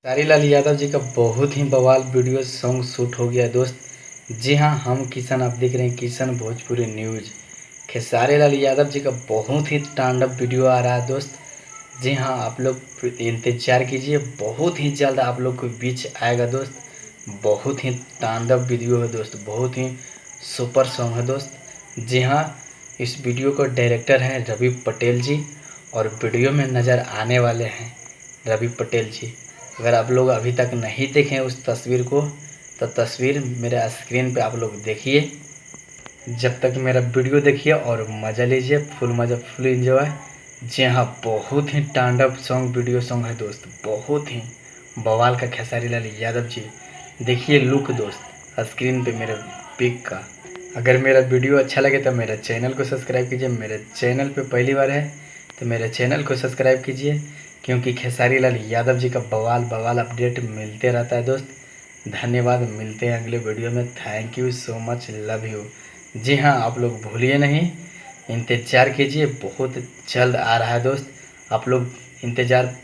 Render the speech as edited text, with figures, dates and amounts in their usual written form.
खेसारीलाल यादव जी का बहुत ही बवाल वीडियो सॉन्ग शूट हो गया दोस्त। जी हाँ, हम किशन, आप देख रहे हैं किशन भोजपुरी न्यूज। खेसारीलाल यादव जी का बहुत ही तांडव वीडियो आ रहा है दोस्त। जी हाँ, आप लोग इंतजार कीजिए, बहुत ही जल्द आप लोग के बीच आएगा दोस्त। बहुत ही तांडव वीडियो है दोस्त, बहुत ही सुपर सॉन्ग है दोस्त। जी हाँ, इस वीडियो को डायरेक्टर हैं रवि पटेल जी, और वीडियो में नज़र आने वाले हैं रवि पटेल जी। अगर आप लोग अभी तक नहीं देखें उस तस्वीर को, तो तस्वीर मेरे स्क्रीन पे आप लोग देखिए। जब तक मेरा वीडियो देखिए और मज़ा लीजिए, फुल मज़ा, फुल एंजॉय। जी हाँ, बहुत ही तांडव सॉन्ग, वीडियो सॉन्ग है दोस्त, बहुत ही बवाल का खेसारीलाल यादव जी। देखिए लुक दोस्त स्क्रीन पे मेरे पिक का। अगर मेरा वीडियो अच्छा लगे तो मेरे चैनल को सब्सक्राइब कीजिए। मेरे चैनल पे पहली बार है तो मेरे चैनल को सब्सक्राइब कीजिए, क्योंकि खेसारीलाल यादव जी का बवाल बवाल अपडेट मिलते रहता है दोस्त। धन्यवाद, मिलते हैं अगले वीडियो में। Thank you so much, love you. जी हाँ, आप लोग भूलिए नहीं, इंतज़ार कीजिए, बहुत जल्द आ रहा है दोस्त। आप लोग इंतज़ार